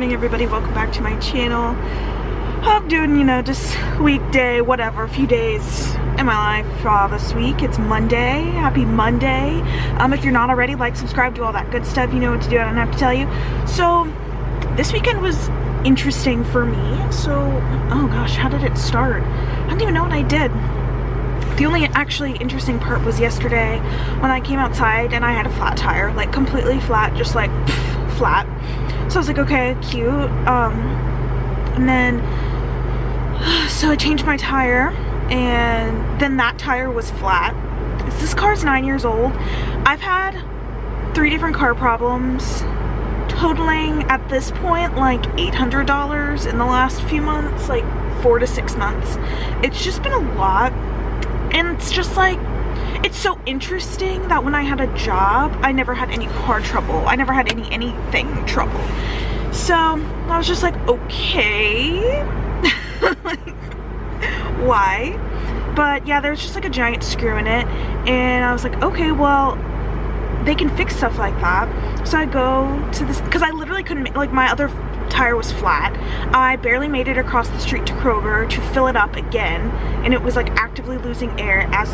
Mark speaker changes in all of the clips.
Speaker 1: morning, everybody. Welcome back to my channel. I'm doing, just weekday, whatever, a few days in my life this week. It's Monday. Happy Monday. If you're not already, like, subscribe, do all that good stuff. You know what to do. I don't have to tell you. So this weekend was interesting for me. So, oh gosh, how did it start? I don't even know what I did. The only actually interesting part was yesterday when I came outside and I had a flat tire, like completely flat, just like flat. So I was like, okay, cute. And then, so I changed my tire, and then that tire was flat. This car's 9 years old. I've had 3 different car problems, totaling at this point like $800 in the last few months, like 4 to 6 months. It's just been a lot. And it's just like, it's so interesting that when I had a job, I never had any car trouble. I never had anything trouble. So I was just like, okay, like, why? But yeah, there's just like a giant screw in it. And I was like, okay, well, they can fix stuff like that. So I go to this, because I literally couldn't, like, my other tire was flat. I barely made it across the street to Kroger to fill it up again, and it was like actively losing air as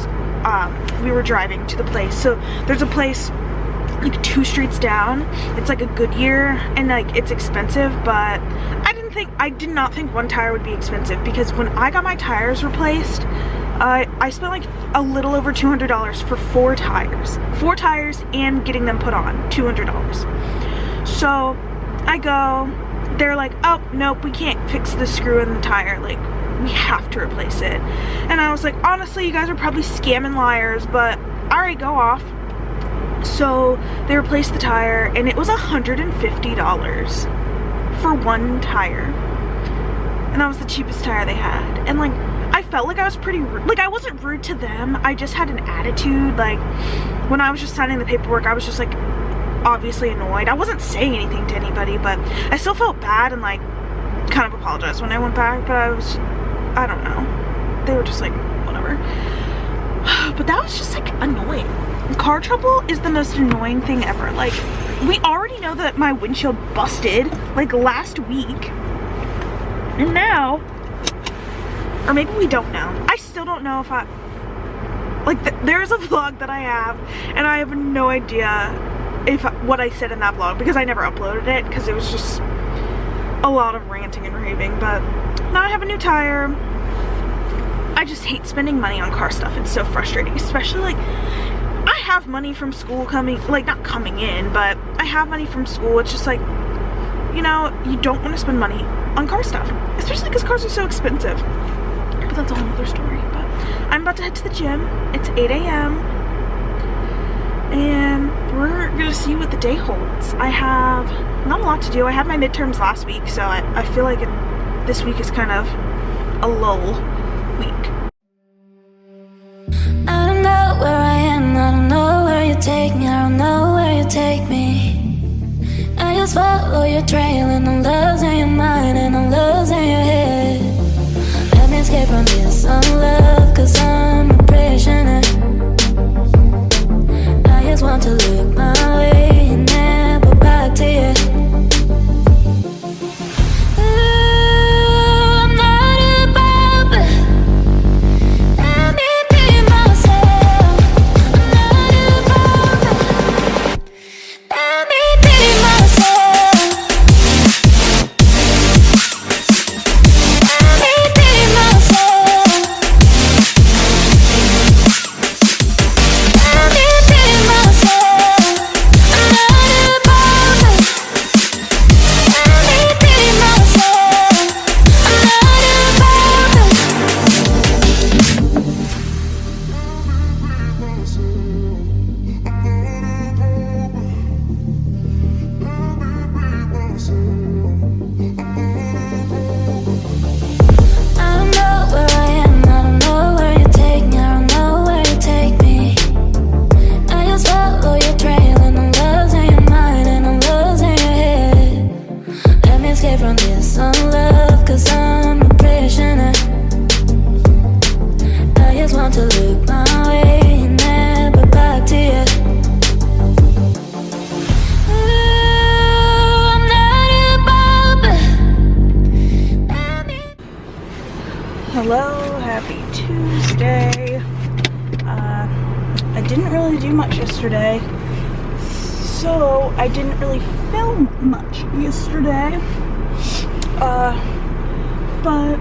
Speaker 1: we were driving to the place. So there's a place like 2 streets down. It's like a Goodyear, and like it's expensive, but I did not think one tire would be expensive, because when I got my tires replaced, I spent like a little over $200 for 4 tires. 4 tires and getting them put on, $200. So I go, they're like, oh, nope, we can't fix the screw in the tire. Like, we have to replace it. And I was like, honestly, you guys are probably scamming liars, but all right, go off. So they replaced the tire, and it was $150 for 1 tire. And that was the cheapest tire they had. And like, I felt like I was pretty rude. Like, I wasn't rude to them. I just had an attitude. Like, when I was just signing the paperwork, I was just like, obviously annoyed. I wasn't saying anything to anybody, but I still felt bad and like kind of apologized when I went back, but I don't know. They were just like, whatever. But that was just like annoying. Car trouble is the most annoying thing ever. Like, we already know that my windshield busted like last week, and now, or maybe we don't know. I still don't know if there's a vlog that I have, and I have no idea what I said in that vlog, because I never uploaded it because it was just a lot of ranting and raving. But now I have a new tire. I just hate spending money on car stuff. It's so frustrating, especially like I have money from school coming, like not coming in, but I have money from school. It's just like, you don't want to spend money on car stuff, especially because cars are so expensive. But that's a whole other story. But I'm about to head to the gym. It's 8 a.m. and we're gonna see what the day holds. I have not a lot to do. I had my midterms last week, so I feel like this week is kind of a lull week.
Speaker 2: I don't know where I am, I don't know where you take me, I don't know where you take me. I just follow your trail, and I'm losing your mind, and I'm losing your head. Let me escape from this love, cause I'm a prisoner. I just want to look my way and never back to you. Ooh, I'm not a bubble. Let me be myself. I'm not a bubble. Let me be myself. Let me be myself. Let me be myself. I'm not a bubble. Let me be myself. I'm not a bubble. I don't know where I am, I don't know where you take me, I don't know where you take me. I just follow your trail, and I'm losing your mind, and I'm losing your head. Let me escape from this love, cause I'm a prisoner. I just want to look my way and never back to you. Ooh, I'm not a bubble.
Speaker 1: Hello, happy Tuesday. I didn't really do much yesterday, so I didn't really film much yesterday. But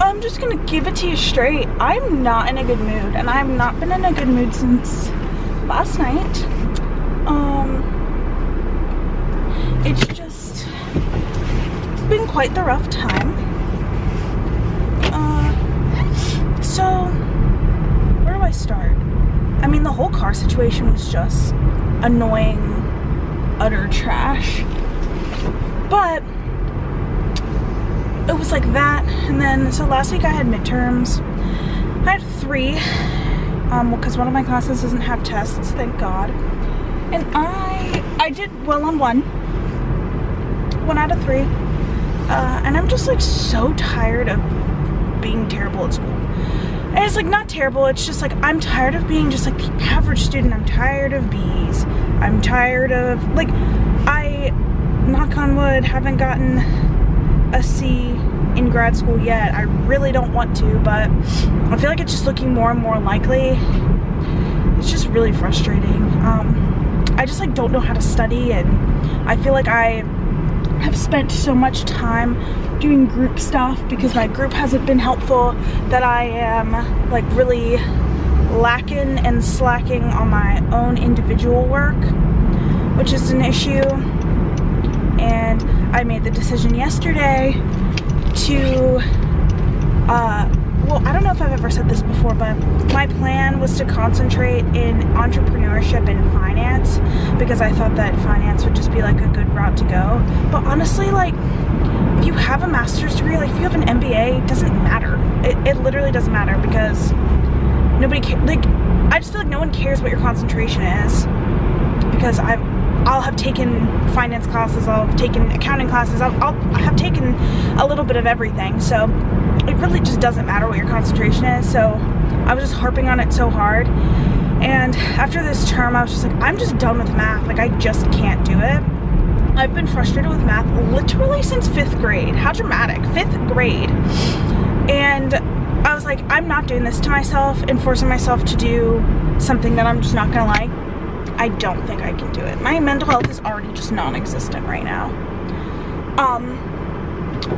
Speaker 1: I'm just gonna give it to you straight. I'm not in a good mood, and I've not been in a good mood since last night. It's just been quite the rough time. So where do I start? I mean, the whole car situation was just annoying, utter trash. But it was like that, and then so last week I had midterms. I had 3, because one of my classes doesn't have tests, thank God. And I did well on 1 out of 3. And I'm just like so tired of being terrible at school. And it's like not terrible, it's just like I'm tired of being just like the average student. I'm tired of B's. I'm tired of, like, I, knock on wood, haven't gotten a C in grad school yet. I really don't want to, but I feel like it's just looking more and more likely. It's just really frustrating. I just like don't know how to study, and I feel like I have spent so much time doing group stuff because my group hasn't been helpful that I am like really lacking and slacking on my own individual work, which is an issue. And I made the decision yesterday to, well, I don't know if I've ever said this before, but my plan was to concentrate in entrepreneurship and finance because I thought that finance would just be like a good route to go. But honestly, like, if you have a master's degree, like if you have an MBA, it doesn't matter. It literally doesn't matter because nobody cares. Like, I just feel like no one cares what your concentration is because I'll have taken finance classes, I'll have taken accounting classes, I'll have taken a little bit of everything, so it really just doesn't matter what your concentration is. So I was just harping on it so hard, and after this term I was just like, I'm just done with math. Like, I just can't do it. I've been frustrated with math literally since 5th grade. How dramatic. 5th grade. And I was like, I'm not doing this to myself and forcing myself to do something that I'm just not gonna like. I don't think I can do it. My mental health is already just non-existent right now.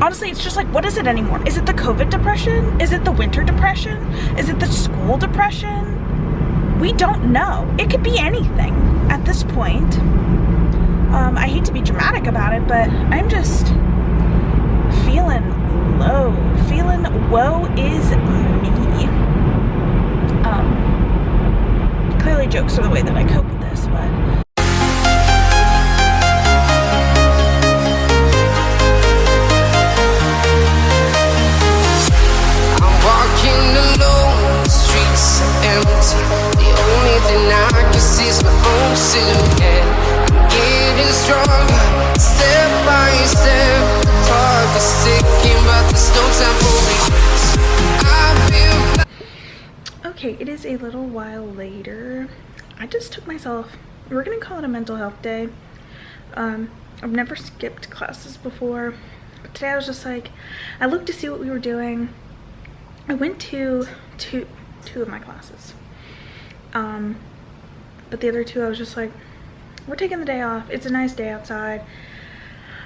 Speaker 1: Honestly, it's just like, what is it anymore? Is it the COVID depression? Is it the winter depression? Is it the school depression? We don't know. It could be anything at this point. I hate to be dramatic about it, but I'm just feeling low. Feeling woe is me. Clearly jokes are the way that I cope with this, but
Speaker 3: I'm walking alone, the streets are empty. The only thing I can see is my own silhouette. I'm getting stronger, step by step. The clock is ticking, but there's no time for regrets.
Speaker 1: okay, it is a little while later. I just took myself, we're gonna call it a mental health day. I've never skipped classes before, but today I was just like, I looked to see what we were doing. I went to two of my classes, but the other 2 I was just like, we're taking the day off. It's a nice day outside.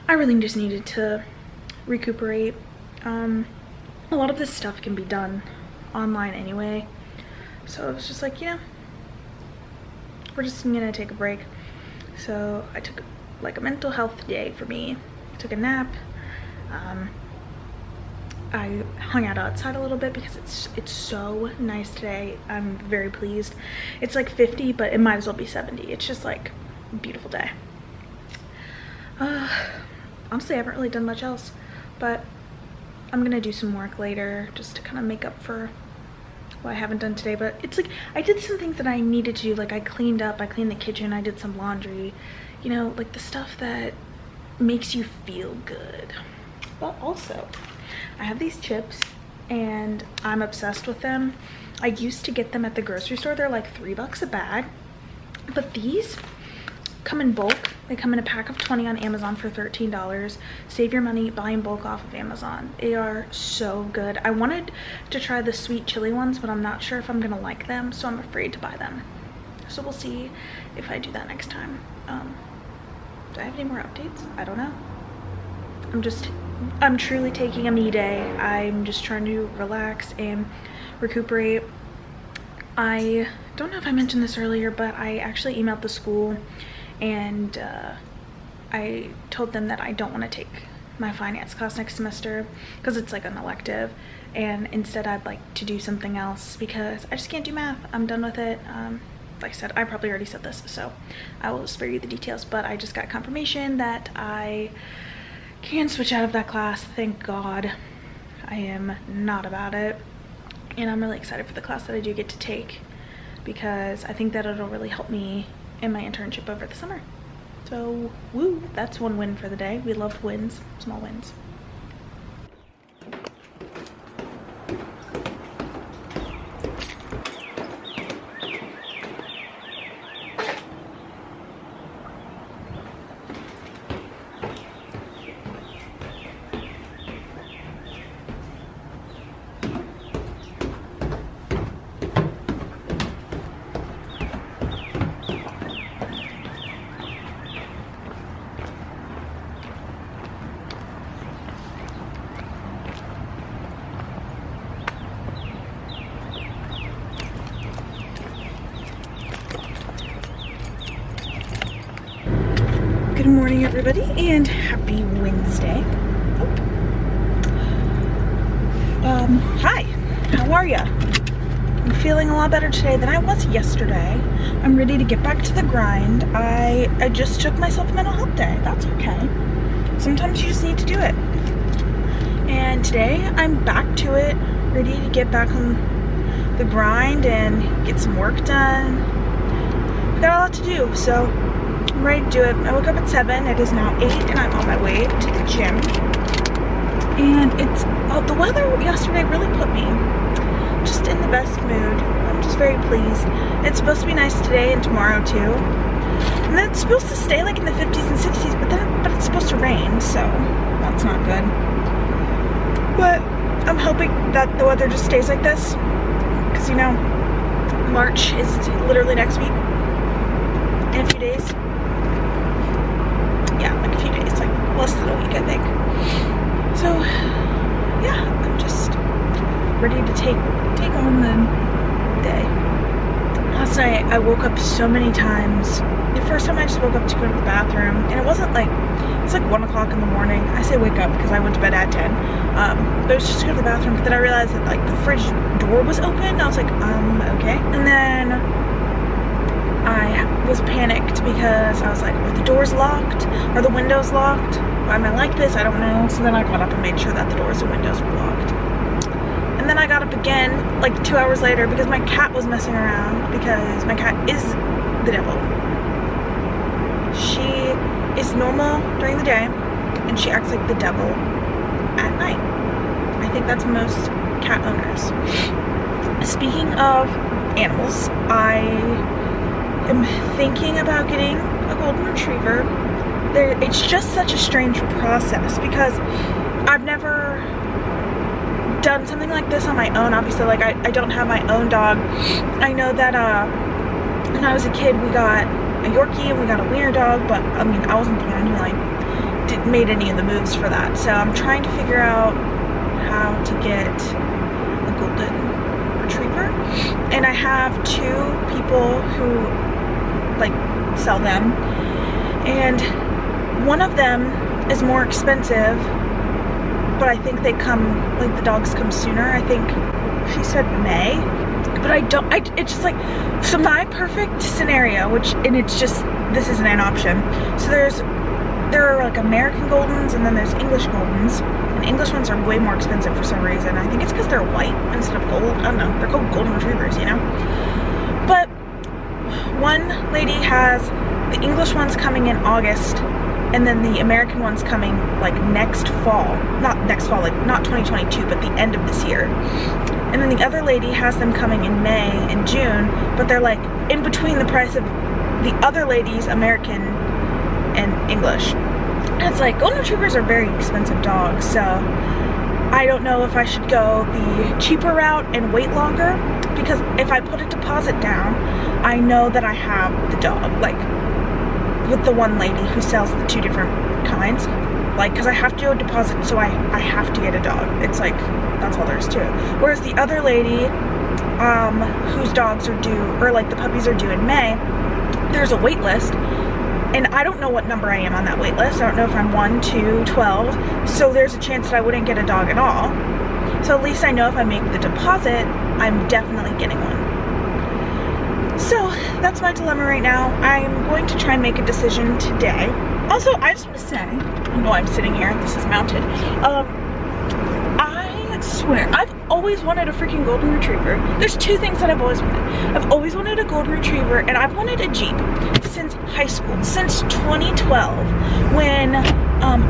Speaker 1: I really just needed to recuperate. A lot of this stuff can be done online anyway, so I was just like, yeah, we're just gonna take a break. So I took like a mental health day for me. I took a nap. I hung out outside a little bit because it's so nice today. I'm very pleased. It's like 50, but it might as well be 70. It's just like a beautiful day. Honestly, I haven't really done much else, but I'm gonna do some work later just to kind of make up for what I haven't done today. But it's like, I did some things that I needed to do. Like, I cleaned up, I cleaned the kitchen, I did some laundry, you know, like the stuff that makes you feel good. But also, I have these chips and I'm obsessed with them. I used to get them at the grocery store. They're like $3 a bag, but these come in bulk They come in a pack of 20 on Amazon for $13. Save your money, buy in bulk off of Amazon. They are so good. I wanted to try the sweet chili ones, but I'm not sure if I'm gonna like them, so I'm afraid to buy them. So we'll see if I do that next time. Do I have any more updates? I don't know. I'm truly taking a me day. I'm just trying to relax and recuperate. I don't know if I mentioned this earlier, but I actually emailed the school and I told them that I don't want to take my finance class next semester because it's like an elective, and instead I'd like to do something else because I just can't do math. I'm done with it. Like I said, I probably already said this, so I will spare you the details, but I just got confirmation that I can switch out of that class. Thank God. I am not about it, and I'm really excited for the class that I do get to take because I think that it'll really help me in my internship over the summer. So woo, that's one win for the day. We love wins, small wins. Good morning, everybody, and happy Wednesday. Hi, how are ya? I'm feeling a lot better today than I was yesterday. I'm ready to get back to the grind. I just took myself a mental health day. That's okay. Sometimes you just need to do it. And today I'm back to it, ready to get back on the grind and get some work done. I've got a lot to do, so I'm ready to do it. I woke up at 7, it is now 8, and I'm on my way to the gym. And the weather yesterday really put me just in the best mood. I'm just very pleased. It's supposed to be nice today and tomorrow too. And then it's supposed to stay like in the 50s and 60s, but it's supposed to rain, so that's not good. But I'm hoping that the weather just stays like this, because you know, March is literally next week. In a few days. Yeah, like a few days, like less than a week, I think. So yeah, I'm just ready to take on the day. Last night I woke up so many times. The first time I just woke up to go to the bathroom, and it was like 1 o'clock in the morning. I say wake up because I went to bed at 10. But it was just to go to the bathroom, but then I realized that like the fridge door was open. I was like, okay. And then I was panicked because I was like, are the doors locked? Are the windows locked? Why am I like this? I don't know. So then I got up and made sure that the doors and windows were locked. And then I got up again like 2 hours later because my cat was messing around, because my cat is the devil. She is normal during the day and she acts like the devil at night. I think that's most cat owners. Speaking of animals, I am thinking about getting a golden retriever. It's just such a strange process because I've never done something like this on my own. Obviously, like I don't have my own dog. I know that when I was a kid we got a Yorkie and we got a wiener dog, but I mean I wasn't the one who like made any of the moves for that. So I'm trying to figure out how to get a golden retriever, and I have 2 people who like sell them, and one of them is more expensive, but I think they come, like the dogs come sooner. I think she said May, but it's just like, so my perfect scenario, this isn't an option. So there are like American Goldens and then there's English Goldens, and English ones are way more expensive for some reason. I think it's because they're white instead of gold. I don't know, they're called golden retrievers, you know? But one lady has the English ones coming in August, and then the American ones coming like next fall. Not next fall, like not 2022, but the end of this year. And then the other lady has them coming in May and June, but they're like in between the price of the other lady's American in English. And it's like, golden retrievers are very expensive dogs, so I don't know if I should go the cheaper route and wait longer, because if I put a deposit down, I know that I have the dog, like with the one lady who sells the 2 different kinds, like, because I have to do a deposit, so I have to get a dog. It's like, that's all there is to it. Whereas the other lady, whose dogs are due, or like the puppies are due in May, there's a wait list, and I don't know what number I am on that wait list. I don't know if I'm 1, 2, 12, so there's a chance that I wouldn't get a dog at all. So at least I know if I make the deposit, I'm definitely getting one. So that's my dilemma right now. I'm going to try and make a decision today. Also, I just want to say, no, I'm sitting here, this is mounted. I swear, I've always wanted a freaking golden retriever. There's 2 things that I've always wanted. I've always wanted a golden retriever, and I've wanted a Jeep since high school, since 2012, when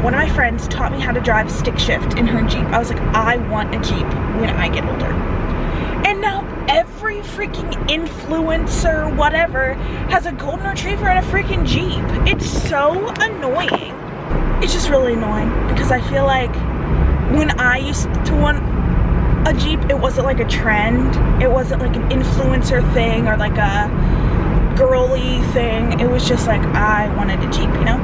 Speaker 1: one of my friends taught me how to drive stick shift in her Jeep. I was like, I want a Jeep when I get older. And now every freaking influencer, whatever, has a golden retriever and a freaking Jeep. It's so annoying. It's just really annoying, because I feel like when I used to want a Jeep, it wasn't like a trend. It wasn't like an influencer thing or like a girly thing. It was just like, I wanted a Jeep, you know?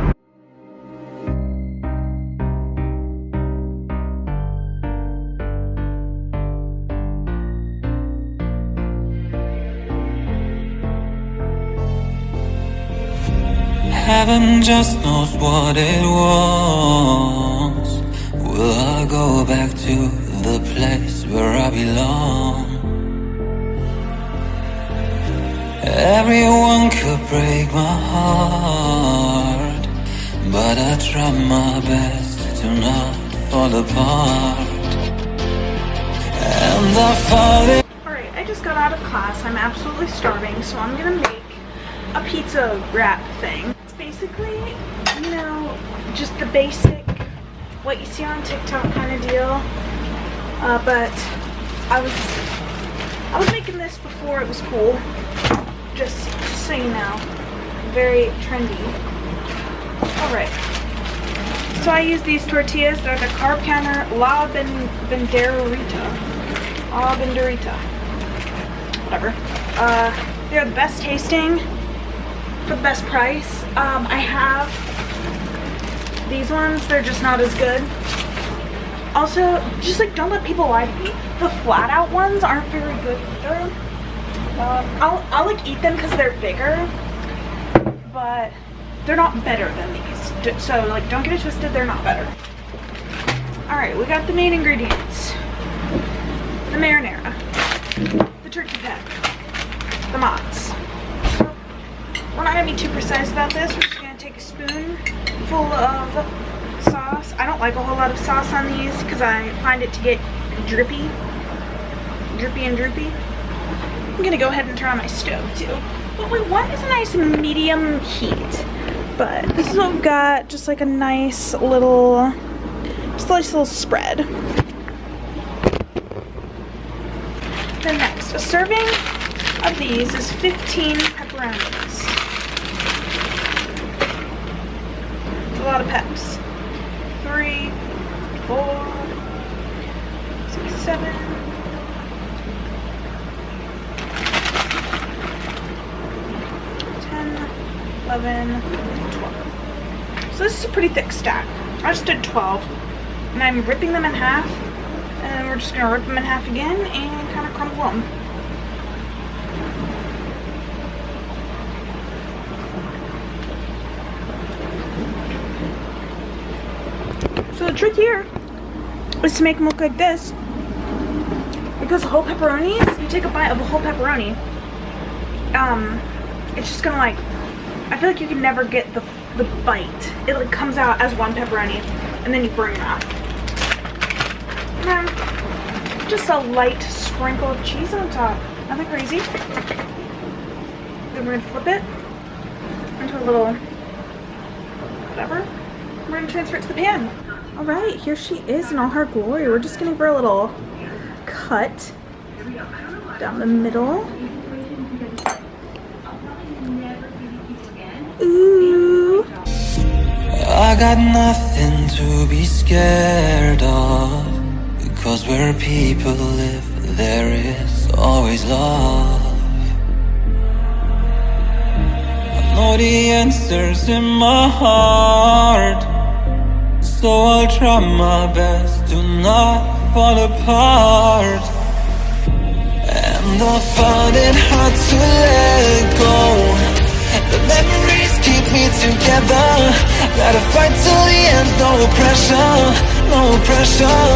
Speaker 4: Heaven just knows what it wants. Will I go back to the place where I belong? Everyone could break my heart, but I try my best to not fall apart. And I found it.
Speaker 1: Alright, I just got out of class. I'm absolutely starving, so I'm gonna make a pizza wrap thing. It's basically, you know, just the basic, what you see on TikTok kind of deal. But I was making this before it was cool. Just so you know, very trendy. Alright, so I use these tortillas. They're the Carb Counter La Banderita. Whatever. They're the best tasting for the best price. I have these ones. They're just not as good. Also, just like, don't let people lie to me. The flat out ones aren't very good either. I'll like eat them because they're bigger, but they're not better than these. So like, don't get it twisted, they're not better. Alright, we got the main ingredients. The marinara, the turkey pep, the mozz. We're not going to be too precise about this. We're just going to take a spoonful of sauce. I don't like a whole lot of sauce on these because I find it to get drippy. I'm going to go ahead and turn on my stove too. What we want is a nice medium heat. But this is what we've got. Just like a nice little spread. Then next, a serving of these is 15 pepperonis. It's a lot of peps. 3, 4, 6, 7. 11, 12. So this is a pretty thick stack. I just did 12. And I'm ripping them in half. And then we're just going to rip them in half again and kind of crumble them. So the trick here is to make them look like this. Because whole pepperonis, if you take a bite of a whole pepperoni, it's just going to like, I feel like you can never get the bite. It like comes out as one pepperoni and then you burn your mouth. And then just a light sprinkle of cheese on top. Nothing crazy. Then we're gonna flip it into a little whatever. We're gonna transfer it to the pan. Alright, here she is in all her glory. We're just gonna give her a little cut down the middle. Ooh.
Speaker 4: I got nothing to be scared of, because where people live, there is always love. I know the answers in my heart, so I'll try my best to not fall apart. And I find it hard to let go. The memories keep me together. Gotta fight till the end, no pressure, no pressure.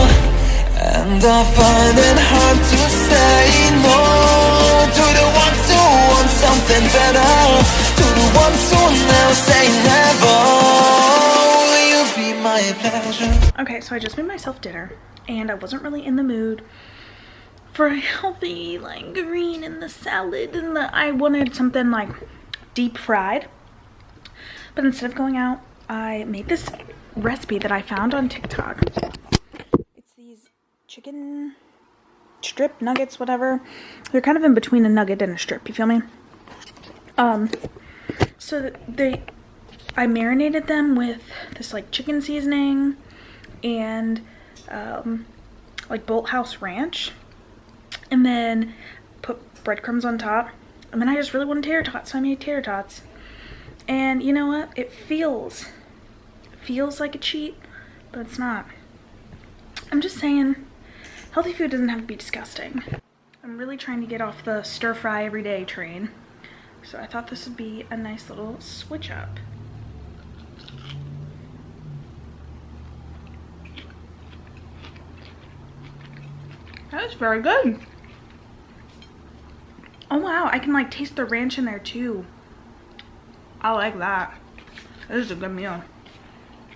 Speaker 4: And I find it hard to say no to the ones who want something better, to the ones who never say never. Will you be my pleasure?
Speaker 1: Okay, so I just made myself dinner, and I wasn't really in the mood for a healthy, like, green in the salad, and I wanted something, like, deep fried. But instead of going out, I made this recipe that I found on TikTok. It's these chicken strip nuggets, whatever. They're kind of in between a nugget and a strip, you feel me? So I marinated them with this, like, chicken seasoning and like Bolthouse Ranch, and then put breadcrumbs on top, and then I just really wanted tater tots, so I made tater tots. And you know what? It feels like a cheat, but it's not. I'm just saying, healthy food doesn't have to be disgusting. I'm really trying to get off the stir fry everyday train, so I thought this would be a nice little switch up. That is very good. Oh wow, I can, like, taste the ranch in there too. I like that. This is a good meal.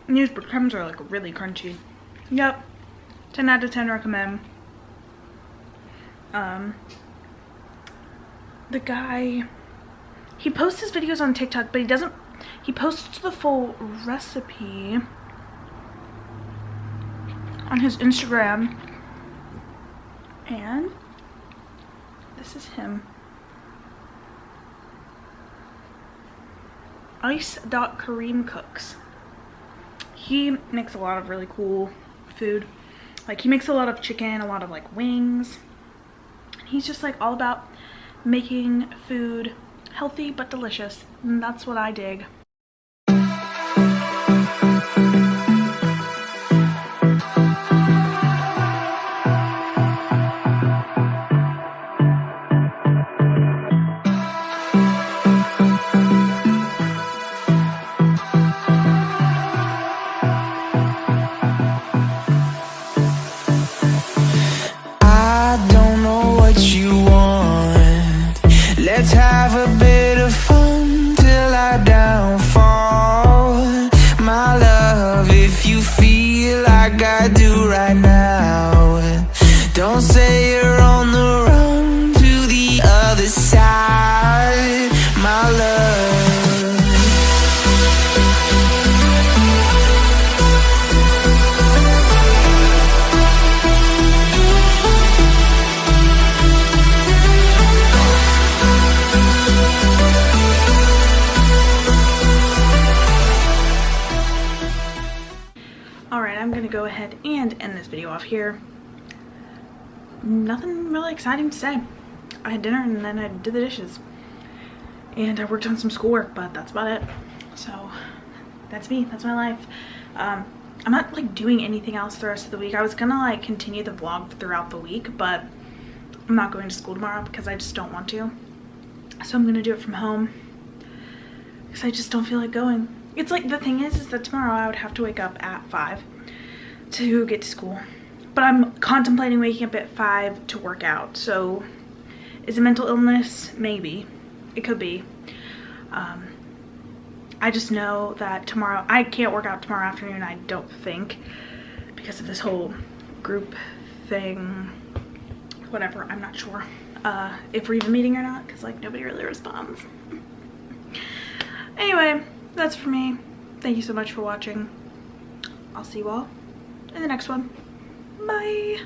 Speaker 1: And these breadcrumbs are, like, really crunchy. Yep. 10 out of 10 recommend. The guy, he posts his videos on TikTok, but he posts the full recipe on his Instagram. And this is him. Ice.Kareem Cooks. He makes a lot of really cool food. Like, he makes a lot of chicken, a lot of, like, wings. He's just, like, all about making food healthy but delicious. And that's what I dig.
Speaker 3: Let's have a bit of fun till I downfall. My love, if you feel like I do right now, don't say you're on the run to the other side, my love.
Speaker 1: I'm gonna go ahead and end this video off here. Nothing really exciting to say. I had dinner and then I did the dishes. And I worked on some schoolwork, but that's about it. So that's me, that's my life. I'm not, like, doing anything else the rest of the week. I was gonna, like, continue the vlog throughout the week, but I'm not going to school tomorrow because I just don't want to. So I'm gonna do it from home because I just don't feel like going. It's like, the thing is that tomorrow I would have to wake up at 5 to get to school, but I'm contemplating waking up at 5 to work out. So is it mental illness? Maybe. It could be. I just know that tomorrow I can't work out tomorrow afternoon, I don't think, because of this whole group thing, whatever. I'm not sure if we're even meeting or not, because, like, nobody really responds. Anyway, that's for me. Thank you so much for watching. I'll see you all in the next one. Bye.